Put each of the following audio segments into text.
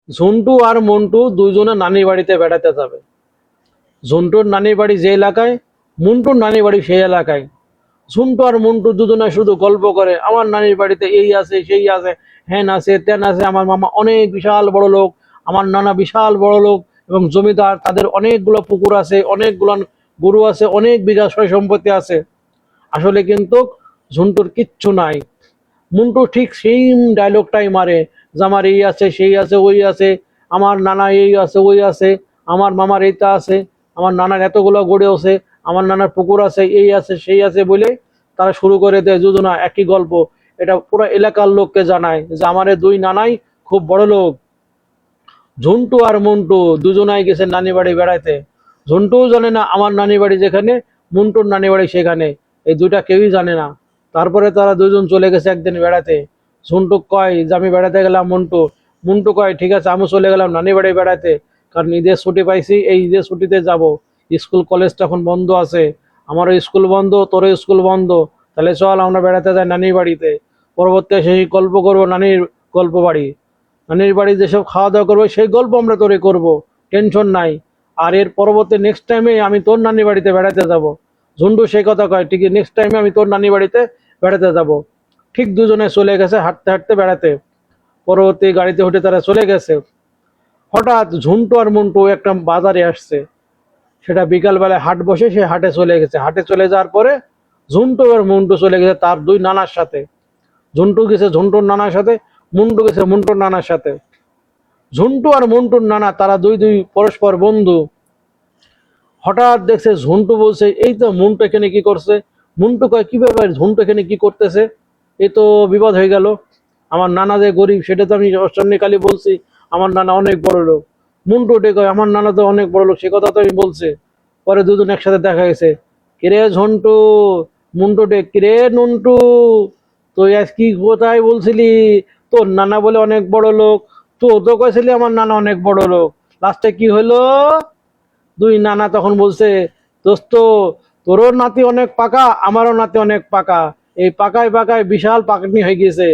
ঝন্টু আর মন্টু দুইজনে নানির বাড়িতে বেড়াতে যাবে। ঝন্টুর নানির বাড়ি যে এলাকায়, মন্টুর নানির বাড়ি সেই এলাকায়। ঝন্টু আর মন্টু দুজনে শুধু গল্প করে, আমার নানির বাড়িতে এই আছে সেই আছে, হ্যান আছে তেন আছে, আমার মামা অনেক বিশাল বড় লোক, আমার নানা বিশাল বড় লোক এবং জমিদার, তাদের অনেকগুলো পুকুর আছে, অনেকগুলো গরু আছে, অনেক বিঘা সয় সম্পত্তি আছে। আসলে কিন্তু ঝন্টুর কিচ্ছু নাই। মন্টু ঠিক সেম ডায়লগটাই মারে যে আমার এই আছে সেই আছে ওই আছে, আমার নানা এই আছে ওই আছে, আমার মামার এইটা আছে, আমার নানার এতগুলো গড়ে আছে, আমার নানার পুকুর আছে, এই আছে সেই আছে বলে তারা শুরু করে দেয় যোজনা একই গল্প। এটা পুরো এলাকার লোককে জানায় যে আমার এই দুই নানাই খুব বড় লোক। ঝন্টু আর মন্টু দুজনাই গেছে নানি বাড়ি বেড়াইতে। ঝন্টুও জানে না আমার নানি বাড়ি যেখানে, মন্টুর নানি বাড়ি সেখানে, এই দুইটা কেউই জানে না। তারপরে তারা দুজন চলে গেছে একদিন বেড়াতে। ঝন্টু কয় যে আমি বেড়াতে গেলাম, মন্টু মন্টু কয় ঠিক আছে আমি চলে গেলাম নানি বাড়ি বেড়াতে, কারণ ঈদের ছুটি পাইছি, এই ঈদের ছুটিতে যাব। স্কুল কলেজ তখন বন্ধ আছে, আমারও স্কুল বন্ধ, তোরও স্কুল বন্ধ, তাহলে চল আমরা বেড়াতে যাই নানির বাড়িতে। পরবর্তী সেই গল্প করবো নানির গল্প বাড়ি, নানির বাড়ি যেসব খাওয়া দাওয়া করবো সেই গল্প আমরা তোরে করবো, টেনশন নাই। আর এর পরবর্তী নেক্সট টাইমে আমি তোর নানির বাড়িতে বেড়াতে যাব। ঝুন্টু সেই কথা কয়, ঠিক নেক্সট টাইমে আমি তোর নানির বাড়িতে বেড়াতে যাব। ঠিক দুজনে চলে গেছে হাঁটতে হাঁটতে বেড়াতে। পরবর্তী গাড়িতে উঠে তারা চলে গেছে। হঠাৎ ঝুন্টু আর মন্টু একটা বাজারে আসছে, সেটা বিকালবেলায় হাট বসে, সে হাটে চলে গেছে। হাটে চলে যাওয়ার পরে ঝুন্টু আর মন্টু চলে গেছে তার দুই নানার সাথে। ঝুন্টু গেছে ঝুন্টুর নানার সাথে, মন্টু গেছে মন্টুর নানার সাথে। ঝুন্টু আর মন্টুর নানা তারা দুই দুই পরস্পর বন্ধু। হঠাৎ দেখছে ঝুন্টু বলছে এই তো মন্টু এখানে কি করছে। মন্টু কয় কি ব্যাপার, ঝুন্টু এখানে কি করতেছে, এই তো বিপদ হয়ে গেল। আমার নানা যে গরিব সেটা তো আমি অষ্টমীকালী বলছি, আমার নানা অনেক বড় লোক। মন্টু উঠে কয় আমার নানা তো অনেক বড় লোক, সে কথা তো আমি বলছি। পরে দুজন একসাথে দেখা গেছে। কিরে ঝন্টু, মন্টু ডে কিরে নন্টু, তুই আজ কি কোথায় বলছিলি তোর নানা বলে অনেক বড় লোক, তো তো কয়েছিলি আমার নানা অনেক বড় লোক, লাস্টে কি হলো। দুই নানা তখন বলছে দোস্ত, তোরও নাতি অনেক পাকা, আমারও নাতি অনেক পাকা, এই পাকায় পাকায় বিশাল পাকনি হয়ে গেছে।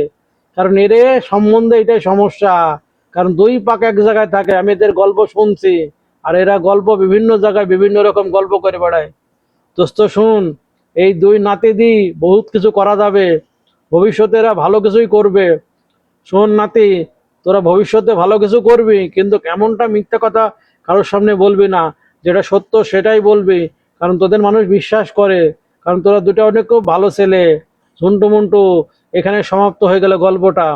কারণ এরে সম্বন্ধে এটাই সমস্যা, কারণ দুই পাকা এক জায়গায় থাকে, আমি এদের গল্প শুনছি, আর এরা গল্প বিভিন্ন জায়গায় বিভিন্ন রকম গল্প করে বেড়ায়। দোস্ত শুন, এই দুই নাতি দি বহুত কিছু করা যাবে, ভবিষ্যতে এরা ভালো কিছুই করবে। শোন নাতি, তোরা ভবিষ্যতে ভালো কিছু করবি, কিন্তু এমনটা মিথ্যা কথা কারোর সামনে বলবি না, যেটা সত্য সেটাই বলবি, কারণ তোদের মানুষ বিশ্বাস করে, কারণ তোরা দুটা অনেক খুব ভালো ছেলে। ঝন্টু মন্টু, এখানে সমাপ্ত হয়ে গেল গল্পটা।